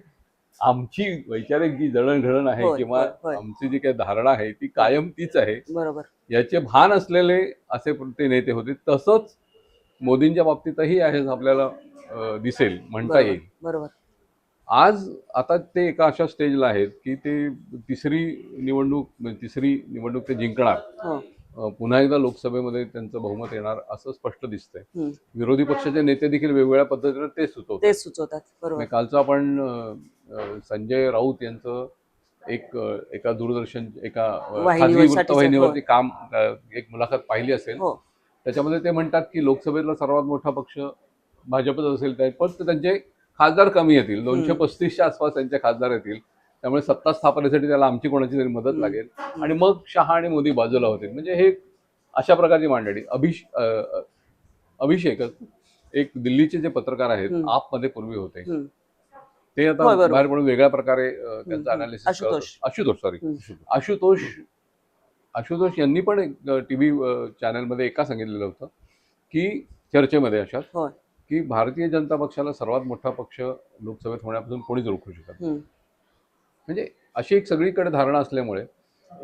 आमची वैचारिक जी जडणघडण आहे किंवा आमची जी काही धारणा आहे ती कायम तीच आहे, बरोबर, याचे भान असलेले असे ते नेते होते. तसंच मोदींच्या बाबतीतही आहे आपल्याला दिसेल, म्हणता येईल. बरोबर. आज आता ते एका अशा स्टेजला आहेत की ते तिसरी निवडणूक ते जिंकणार. पुन्हा एकदा लोकसभेमध्ये त्यांचं बहुमत येणार असं स्पष्ट दिसतंय. विरोधी पक्षाचे नेते देखील वेगवेगळ्या पद्धतीने ते सुचवतात. बरोबर. कालचं आपण संजय राऊत यांचं एका दूरदर्शन खाजगी वृत्तवाहिनीवरती एक मुलाखत पाहिली असेल. त्याच्यामध्ये ते म्हणतात की लोकसभेतला सर्वात मोठा पक्ष भाजपच असेल, पण त्यांचे खासदार कमी येतील, 235च्या आसपास त्यांचे खासदार येतील, त्यामुळे सत्ता स्थापनेसाठी त्याला आमची कोणाची तरी मदत लागेल आणि मग शहा आणि मोदी बाजूला होतील. म्हणजे हे अशा प्रकारची मांडणी. अभिषेक एक दिल्लीचे जे पत्रकार आहेत, आपमध्ये पूर्वी होते, ते आता बाहेर पडून वेगळ्या प्रकारे त्यांचं अनालिसिस आशुतोष यांनी पण एक टीव्ही चॅनलमध्ये सांगितलेलं होतं की चर्चेमध्ये अशात की भारतीय जनता पक्षाला सर्वात मोठा पक्ष लोकसभेत होण्यापासून कोणीच रोखू शकत नाही. म्हणजे अशी एक सगळीकडे धारणा असल्यामुळे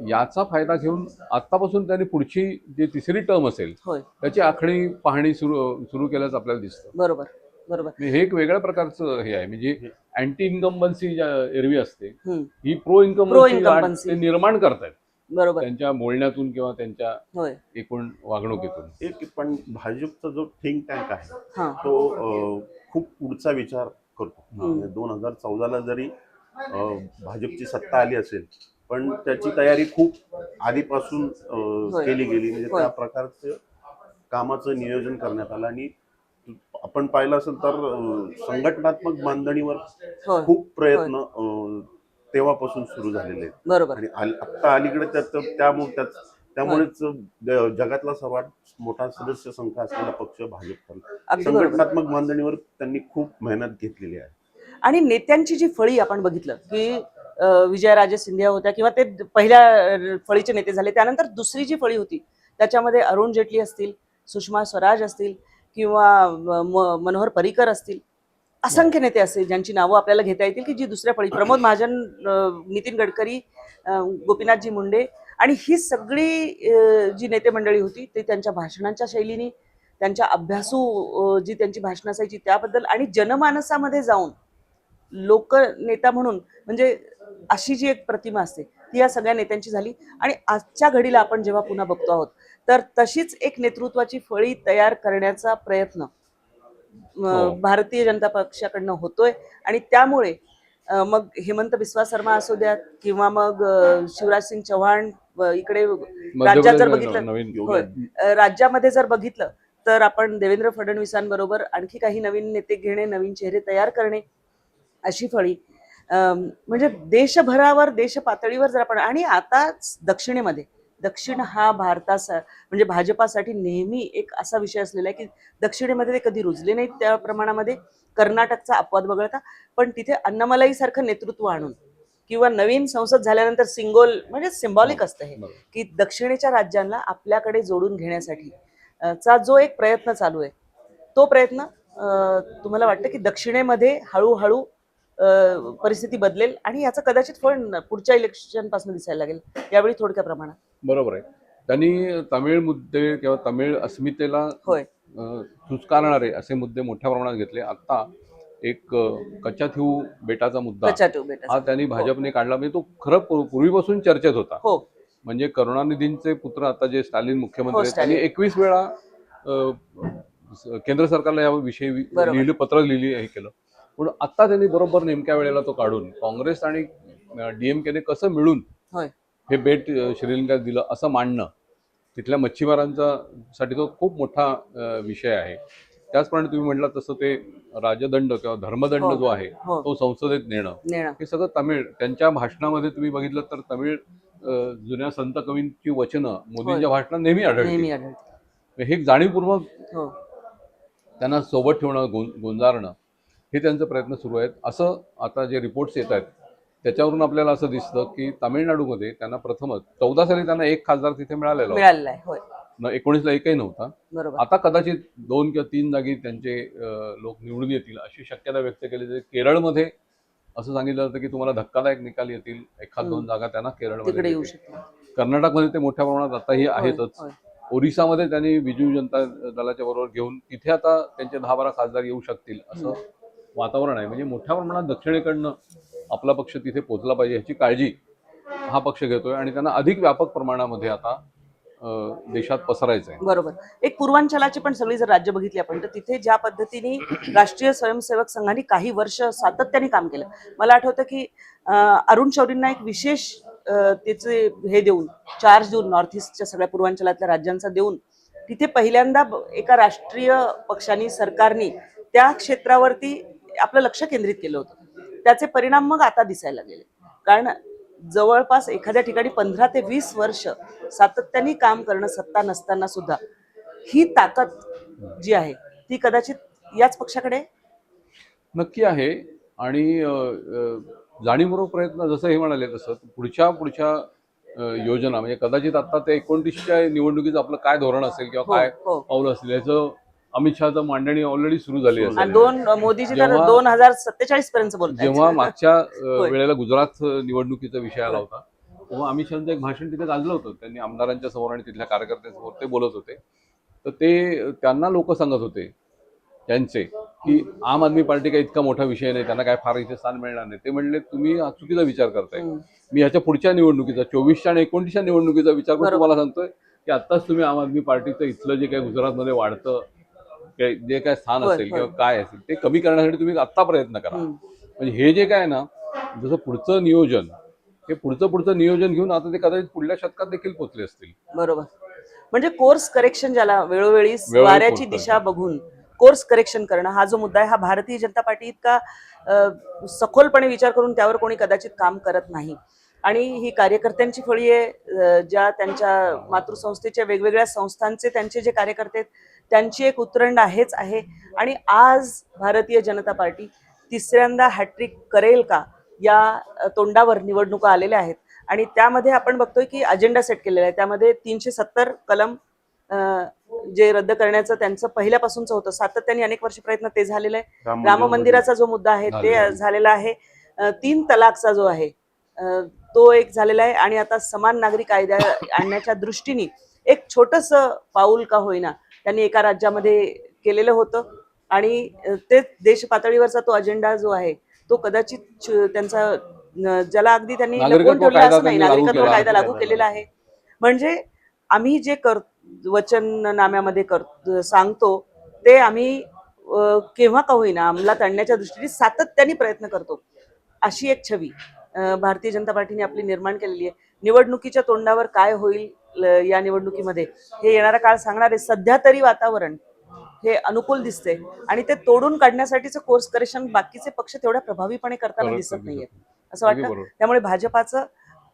याचा फायदा घेऊन आतापासून त्यांनी पुढची जी तिसरी टर्म असेल त्याची आखणी पाहणी सुरू केल्याचं आपल्याला दिसतं. बरोबर, बरोबर. हे एक वेगळ्या प्रकारचं हे आहे. म्हणजे अँटी इन्कम्बन्सी ज्या एरवी असते, ही प्रो इन्कम्बन्सी निर्माण करतायत. बरोबर. त्यांच्या बोलण्यातून किंवा त्यांच्या एकूण वागणुकीतून. एक पण भाजपचा जो थिंक टँक आहे तो खूप पुढचा विचार करतो. 2014ला जरी भाजपची सत्ता आली असेल, पण त्याची तयारी खूप आधीपासून केली गेली. म्हणजे त्या प्रकारचं कामाचं नियोजन करण्यात आलं आणि आपण पाहिलं असेल तर संघटनात्मक बांधणीवर खूप प्रयत्न तेव्हापासून सुरू झालेले आहेत. बरोबर. आणि आता अलीकडे त्यामुळेच जगातला सर्वात मोठा सदस्य संख्या असलेला पक्ष भाजप ठरला. संघटनात्मक बांधणीवर त्यांनी खूप मेहनत घेतलेली आहे. आणि नेत्यांची जी फळी आपण बघितलं की विजयराजे सिंधिया होत्या किंवा ते पहिल्या फळीचे नेते झाले, त्यानंतर दुसरी जी फळी होती त्याच्यामध्ये अरुण जेटली असतील, सुषमा स्वराज असतील किंवा मनोहर पर्रिकर असतील, असंख्य नेते असतील ज्यांची नावं आपल्याला घेता येतील की जी दुसऱ्या फळी, प्रमोद महाजन, नितीन गडकरी, गोपीनाथजी मुंडे, आणि ही सगळी जी नेते मंडळी होती ते त्यांच्या भाषणांच्या शैलीने, त्यांच्या अभ्यासू जी त्यांची भाषणं असायची त्याबद्दल आणि जनमानसामध्ये जाऊन लोकनेता म्हणून, म्हणजे अशी जी एक प्रतिमा असते ती या सगळ्या नेत्यांची झाली. आणि आजच्या घडीला आपण जेव्हा पुन्हा बघतो आहोत तर तशीच एक नेतृत्वाची फळी तयार करण्याचा प्रयत्न भारतीय जनता पक्षाकडनं होतोय. आणि त्यामुळे मग हेमंत बिस्वा शर्मा असू द्यात किंवा मग शिवराज सिंग चौहान, इकडे राज्यात जर बघितलं, राज्यामध्ये जर बघितलं तर आपण देवेंद्र फडणवीसांबरोबर आणखी काही नवीन नेते घेणे, नवीन चेहरे तयार करणे, अशी फळी म्हणजे देशभरावर, देश पातळीवर जर आपण, आणि आता दक्षिण हा म्हणजे भाजपासाठी नेहमी एक असा विषय असलेला आहे की दक्षिणेमध्ये ते कधी रुजले नाहीत त्या प्रमाणामध्ये, कर्नाटकचा अपवाद वगळता, पण तिथे अन्नमलाई सारखं नेतृत्व आणून किंवा नवीन संसद झाल्यानंतर म्हणजे सिम्बॉलिक असतं हे की दक्षिणेच्या राज्यांना आपल्याकडे जोडून घेण्यासाठी चा जो एक प्रयत्न चालू आहे, तो प्रयत्न तुम्हाला वाटतं की दक्षिणेमध्ये हळूहळू परिस्थिती बदलेल आणि याचं कदाचित फळ पुढच्या इलेक्शन पासून दिसायला लागेल, यावेळी थोडक्या प्रमाणात. बरोबर आहे. त्यांनी तमिळ मुद्दे किंवा तमिळ अस्मितेला होय, चुचकारणारे असे मुद्दे मोठ्या प्रमाणात घेतले. आता एक कचाथीऊ बेटाचा मुद्दा कचाटू बेटा. हा त्यांनी भाजपने काढला. म्हणजे तो खरं पूर्वीपासून चर्चेत होता. हो, म्हणजे करुणानिधींचे पुत्र आता जे स्टॅलिन मुख्यमंत्री आहेत, स्टॅलिन. त्यांनी 21 वेळा केंद्र सरकारला याविषयी बरोबर. पत्र लिहिली हे केलं. पण आता त्यांनी बरोबर नेमक्या वेळेला तो काढून काँग्रेस आणि डीएमकेने कसं मिळून होय, हे बेट श्रीलंकेत दिलं असं मांडणं तिथल्या मच्छीमारांचा साठी तो खूप मोठा विषय आहे. त्याचप्रमाणे तुम्ही म्हटलं तसं ते राजदंड किंवा धर्मदंड हो, जो आहे हो. तो संसदेत नेणं हे सगळं तमिळ त्यांच्या भाषणामध्ये तुम्ही बघितलं तर तमिळ जुन्या संत कवींची वचनं मोदींच्या भाषणात नेहमी आढळतील. आढळते. हे जाणीवपूर्वक हो, त्यांना सोबत ठेवणं गुंजारणं हे त्यांचे प्रयत्न सुरू आहेत. असं आता जे रिपोर्ट्स येत आहेत त्याच्यावरून आपल्याला असं दिसतं की तामिळनाडूमध्ये त्यांना प्रथमच 14 साली त्यांना एक खासदार तिथे मिळालेला मिळालेला आहे. होय, 19ला एकही नव्हता. बरोबर. आता कदाचित 2 किंवा 3 जागी त्यांचे लोक निवडून येतील अशी शक्यता व्यक्त केली जाते. केरळमध्ये असं सांगितलं जातं की तुम्हाला धक्कादायक निकाल येतील, एखाद 2 जागा त्यांना तिकडे येऊ केरळमध्ये. शकते. कर्नाटकमध्ये ते मोठ्या प्रमाणात आताही आहेतच. होय. ओरिसामध्ये त्यांनी बिजू जनता दलाच्या बरोबर घेऊन तिथे आता त्यांचे 10-12 खासदार येऊ शकतील असं वातावरण आहे. म्हणजे मोठ्या प्रमाणात दक्षिणेकडनं आपला पक्ष तिथे पोहोचला पाहिजे ह्याची काळजी हा पक्ष घेतोय आणि त्यांना अधिक व्यापक प्रमाणामध्ये आता देशात पसरायचं आहे. बरोबर. एक पूर्वांचलाची पण सगळी जर राज्य बघितली आपण तर तिथे ज्या पद्धतीने राष्ट्रीय स्वयंसेवक संघाने काही वर्ष सातत्याने काम केलं. मला आठवतं की अरुण शौरींना एक विशेष त्याचे हे देऊन चार्ज देऊन नॉर्थ ईस्टच्या सगळ्या पूर्वांचलातल्या राज्यांचा देऊन तिथे पहिल्यांदा एका राष्ट्रीय पक्षाने सरकारने त्या क्षेत्रावरती आपलं लक्ष केंद्रित केलं होतं. त्याचे परिणाम मग आता दिसायला लागले. कारण जवळपास एखाद्या ठिकाणी 15 ते 20 वर्ष सातत्याने काम करणं सत्ता नसताना सुद्धा ही ताकद जी आहे ती कदाचित याच पक्षाकडे नक्की आहे. आणि जाणीवपूर्वक प्रयत्न जसं हे म्हणाले तसं पुढच्या योजना म्हणजे कदाचित आता ते 29च्या निवडणुकीचं आपलं काय धोरण असेल किंवा काय पाऊल असेल याचं अमित शहाचं मांडणी ऑलरेडी सुरू झाली असेल. मोदीजी तर 2047 पर्यंत बोलतात. जेव्हा मागच्या वेळेला गुजरात निवडणुकीचा विषय आला होता तेव्हा अमित शहाचं एक भाषण तिथे गाजलं होतं. त्यांनी आमदारांच्या समोर आणि तिथल्या कार्यकर्त्यांसमोर ते बोलत होते. तर ते त्यांना लोक सांगत होते त्यांचे की आम आदमी पार्टी काही इतका मोठा विषय नाही, त्यांना काय फार इथे स्थान मिळणार नाही. ते म्हणले तुम्ही हा चुकीचा विचार करताय. मी ह्याच्या पुढच्या निवडणुकीचा 24च्या आणि 29च्या निवडणुकीचा विचार करून तुम्हाला सांगतोय की आत्ताच तुम्ही आम आदमी पार्टीचं इथलं जे काही गुजरातमध्ये वाढतं जे काय स्थान असेल किंवा काय असेल ते कमी करण्यासाठी तुम्ही आत्ता प्रयत्न करा. म्हणजे हे जे काय ना जसं पुढचं नियोजन हे पुढचं नियोजन घेऊन आता ते कदाचित पुढल्या शतकात देखील पोहोचले असतील. बरोबर. म्हणजे कोर्स करेक्शन ज्याला वेळोवेळी वाऱ्याची दिशा बघून कोर्स करेक्शन करणं हा जो मुद्दा आहे हा भारतीय जनता पार्टी इतका सखोलपणे विचार करून त्यावर कोणी कदाचित काम करत नाही. आणि ही कार्यकर्त्यांची फळी आहे ज्या त्यांच्या मातृसंस्थेच्या वेगवेगळ्या संस्थांचे त्यांचे जे कार्यकर्ते आहेत त्यांची एक उतरंड आहेच आहे. आणि आज भारतीय जनता पार्टी तिसऱ्यांदा हॅट्रिक करेल का या तोंडावर निवडणुका आलेल्या आहेत. आणि त्यामध्ये आपण बघतोय की अजेंडा सेट केलेला आहे. त्यामध्ये 370 कलम जे रद्द करण्याचं त्यांचं पहिल्यापासूनच होतं, सातत्याने अनेक वर्ष प्रयत्न ते झालेलं आहे. राम मंदिराचा जो मुद्दा आहे ते झालेला आहे. 3 तलाकचा जो आहे तो एक झालेला आहे. आणि आता समान नागरी कायदा आणण्याच्या दृष्टीने एक छोटंसं पाऊल का होईना त्यांनी एका राज्यामध्ये केलेलं होतं. आणि ते देश पातळीवरचा तो अजेंडा जो आहे तो कदाचित त्यांचा ज्याला अगदी त्यांनी लपवून ठेवला असं नाही, नागरिकत्व कायदा लागू केलेला आहे. म्हणजे आम्ही जे वचननाम्यामध्ये सांगतो ते आम्ही केव्हा का होईना अंमलात आणण्याच्या दृष्टीने सातत्याने प्रयत्न करतो अशी एक छवी भारतीय जनता पार्टीने आपली निर्माण केलेली आहे. निवडणुकीच्या तोंडावर काय होईल या निवडणुकीमध्ये हे येणारा काळ सांगणार आहे. सध्या तरी वातावरण हे अनुकूल दिसते आणि ते तोडून काढण्यासाठीचं कोर्स करेक्शन बाकीचे पक्ष तेवढ्या प्रभावीपणे करताना दिसत नाहीये असं वाटतं. त्यामुळे भाजपाचं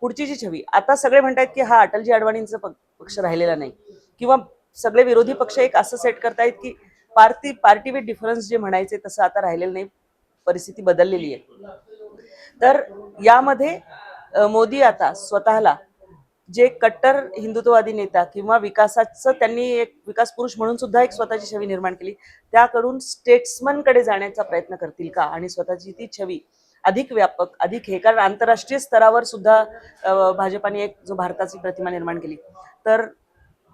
पुढची जी छवी आता सगळे म्हणतात की हा अटलजी अडवाणींचा पक्ष राहिलेला नाही किंवा सगळे विरोधी पक्ष एक असं सेट करतायत की पार्टी विथ डिफरन्स जे म्हणायचे तसं आता राहिलेलं नाही, परिस्थिती बदललेली आहे. तर यामध्ये मोदी आता स्वतःला जे कट्टर हिंदुत्ववादी नेता किंवा विकासाचं त्यांनी एक विकास पुरुष म्हणून सुद्धा एक स्वतःची छवी निर्माण केली त्याकडून स्टेट्समन कडे जाण्याचा प्रयत्न करतील का आणि स्वतःची ती छवी अधिक व्यापक, अधिक हे, कारण आंतरराष्ट्रीय स्तरावर सुद्धा भाजपाने एक जो भारताची प्रतिमा निर्माण केली, तर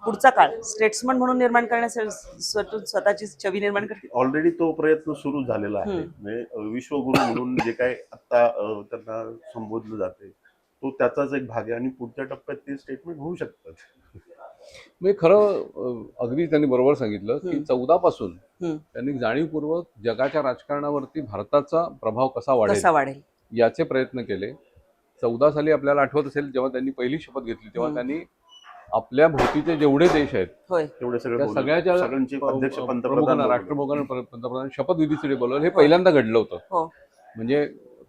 पुढचा काळ स्टेट्समन म्हणून निर्माण करण्यासाठी स्वतःची छवी निर्माण करतील. ऑलरेडी तो प्रयत्न सुरू झालेला आहे. म्हणजे विश्वगुरु म्हणून जे काय आता त्यांना संबोधलं जाते तो त्याचाच एक भाग आहे आणि पुढच्या टप्प्यात ते स्टेटमेंट होऊ शकतात. म्हणजे खरं अगदी त्यांनी बरोबर सांगितलं की 14 पासून त्यांनी जाणीवपूर्वक जगाच्या राजकारणावरती भारताचा प्रभाव कसा वाढेल याचे प्रयत्न केले. 14 साली आपल्याला आठवत असेल जेव्हा त्यांनी पहिली शपथ घेतली तेव्हा त्यांनी आपल्या भोवतीचे जेवढे देश आहेत तेवढे सगळ्याच्या सगळ्यांचे अध्यक्ष प्रमुखांना, राष्ट्रप्रमुखांना, पंतप्रधान शपथविधीसाठी बोलवलं. हे पहिल्यांदा घडलं होतं. म्हणजे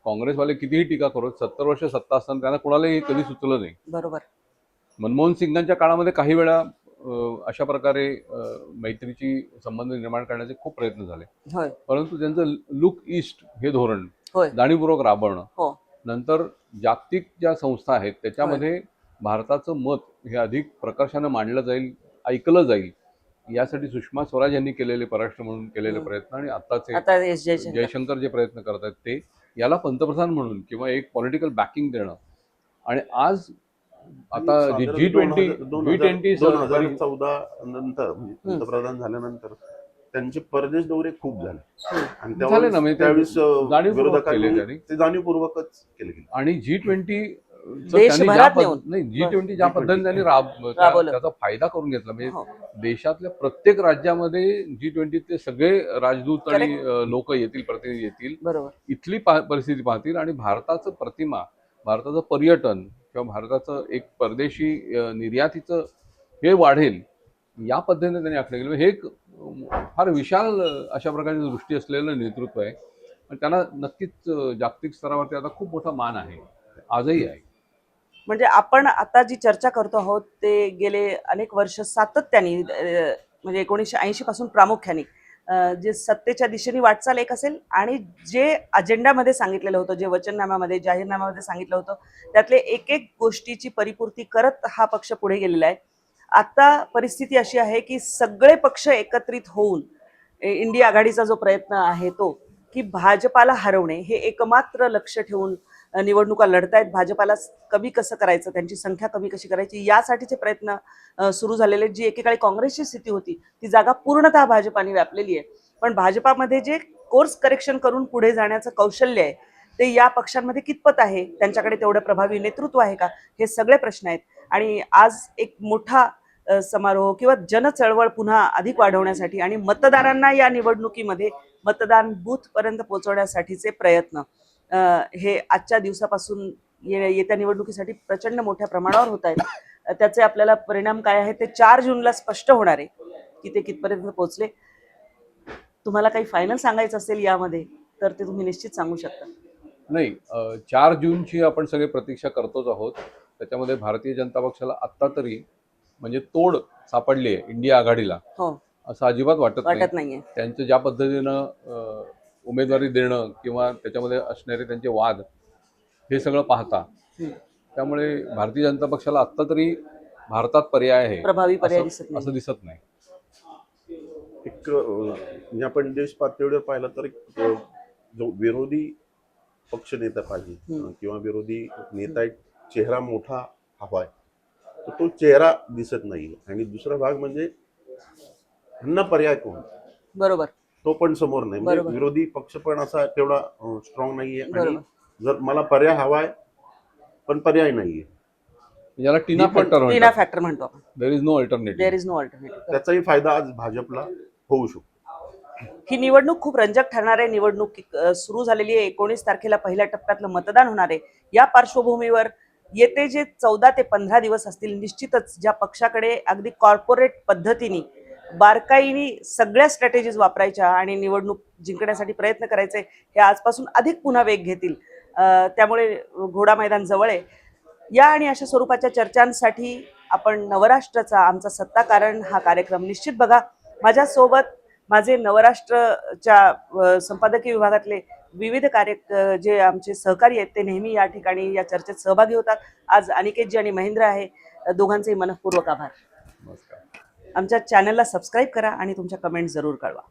काँग्रेसवाले कितीही टीका करू, 70 वर्ष सत्ता असताना त्यांना कोणालाही कधी सुचलं नाही. बरोबर. मनमोहन सिंगांच्या काळामध्ये काही वेळा अशा प्रकारे मैत्रीची संबंध निर्माण करण्याचे खूप प्रयत्न झाले, परंतु त्यांचं लुक ईस्ट हे धोरण जाणीवपूर्वक राबवणं, नंतर जागतिक ज्या संस्था आहेत त्याच्यामध्ये भारताचं मत हे अधिक प्रकर्षानं मांडलं जाईल, ऐकलं जाईल, यासाठी सुषमा स्वराज यांनी केलेले, परराष्ट्र म्हणून केलेले प्रयत्न आणि आत्ताचे जयशंकर जे प्रयत्न करत आहेत ते याला पंतप्रधान म्हणून किंवा एक पॉलिटिकल बॅकिंग देणं. आणि आज आता G20 2014 नंतर पंतप्रधान झाल्यानंतर त्यांचे परदेश दौरे खूप झाले आणि त्यावेळेस विरोधकांनी ते जाणीवपूर्वकच केले. आणि G20 G20 ज्या पद्धतीने त्यांनी त्याचा फायदा करून घेतला, म्हणजे देशातल्या प्रत्येक राज्यामध्ये G20 सगळे राजदूत आणि लोक येतील, प्रतिनिधी येतील, इथली परिस्थिती पाहतील आणि भारताचं प्रतिमा, भारताचं पर्यटन किंवा भारताचं एक परदेशी निर्यातीचं हे वाढेल या पद्धतीने त्यांनी आखलं गेलं. हे एक फार विशाल अशा प्रकारची दृष्टी असलेलं नेतृत्व आहे आणि त्यांना नक्कीच जागतिक स्तरावरती आता खूप मोठा मान आहे, आजही आहे. म्हणजे आपण आता जी चर्चा करतो आहोत ते गेले अनेक वर्ष सातत्याने, म्हणजे 1980 पासून प्रामुख्याने जे सत्तेच्या दिशेने वाटचाल एक असेल आणि जे अजेंडामध्ये सांगितलेलं होतं, जे वचननाम्यामध्ये, जाहीरनाम्यामध्ये सांगितलं होतं, त्यातले एक एक गोष्टीची परिपूर्ती करत हा पक्ष पुढे गेलेला आहे. आता परिस्थिती अशी आहे की सगळे पक्ष एकत्रित होऊन इंडिया आघाडीचा जो प्रयत्न आहे तो की भाजपाला हरवणे हे एकमात्र लक्ष ठेवून निवडणुका लढतायत. भाजपाला कमी कसं करायचं, त्यांची संख्या कमी कशी करायची यासाठीचे प्रयत्न सुरू झालेले. जी एकेकाळी काँग्रेसची स्थिती होती ती जागा पूर्णतः भाजपाने व्यापलेली आहे. पण भाजपामध्ये जे कोर्स करेक्शन करून पुढे जाण्याचं कौशल्य आहे ते या पक्षांमध्ये कितपत आहे, त्यांच्याकडे तेवढं प्रभावी नेतृत्व आहे का, हे सगळे प्रश्न आहेत. आणि आज एक मोठा समारोह किंवा जनचळवळ पुन्हा अधिक वाढवण्यासाठी आणि मतदारांना या निवडणुकीमध्ये मतदान बूथ पर्यंत पोहोचवण्यासाठीचे प्रयत्न हे आजच्या दिवसापासून येत्या निवडणुकीसाठी प्रचंड मोठ्या प्रमाणावर होत आहेत. त्याचे आपल्याला परिणाम काय आहे ते 4 जूनला स्पष्ट होणार आहे की ते कितपर्यंत पोहोचले. तुम्हाला काही फायनल सांगायचं असेल यामध्ये तर ते तुम्ही निश्चित सांगू शकता. नाही, 4 जूनची आपण सगळे प्रतीक्षा करतोच आहोत. त्याच्यामध्ये भारतीय जनता पक्षाला आत्ता तरी म्हणजे तोड सापडली आहे इंडिया आघाडीला, असं अजिबात वाटत नाहीये. त्यांचं ज्या पद्धतीनं उमेदवारी देणं किंवा त्याच्यामध्ये असणारे त्यांचे वाद हे सगळं पाहता, त्यामुळे भारतीय जनता पक्षाला आत्ता तरी भारतात पर्याय आहे, प्रभावी पर्याय असं दिसत नाही. एक म्हणजे आपण देश पातळीवर पाहिलं तर जो विरोधी पक्ष नेता पाहिजे किंवा विरोधी नेता एक चेहरा मोठा हवाय, तर तो चेहरा दिसत नाही. आणि दुसरा भाग म्हणजे ह्यांना पर्याय कोण, बरोबर, तो पण समोर नाही. म्हणजे विरोधी पक्ष पण असा तेवढा स्ट्रॉंग नाहीये आणि जर मला पर्याय हवाय पण पर्याय नाहीये, याला टीना फॅक्टर म्हणतो आपण. There is no alternative. त्याचाही फायदा आज भाजपला होऊ शकतो. ही निवडणूक खूप रंजक ठरणार आहे. निवडणूक सुरू झालेली आहे. 19 तारखेला पहिल्या टप्प्यातलं मतदान होणार आहे. या पार्श्वभूमीवर येते जे 14 ते 15 दिवस असतील, निश्चितच ज्या पक्षाकडे अगदी कॉर्पोरेट पद्धतीने बारकाईने सगळ्या स्ट्रॅटेजीज वापरायच्या आणि निवडणूक जिंकण्यासाठी प्रयत्न करायचे हे आजपासून अधिक पुन्हा वेग घेतील. त्यामुळे घोडा मैदान जवळ आहे. या आणि अशा स्वरूपाच्या चर्चांसाठी आपण नवराष्ट्राचा आमचा सत्ता कारण हा कार्यक्रम निश्चित बघा. माझ्यासोबत माझे नवराष्ट्रच्या संपादकीय विभागातले विविध जे आमचे सहकारी आहेत ते नेहमी या ठिकाणी या चर्चेत सहभागी होतात. आज अनिकेतजी आणि महेंद्र आहे. दोघांचेही मनःपूर्वक आभार. आमच्या चॅनलला सबस्क्राईब करा आणि तुमच्या कमेंट जरूर कळवा.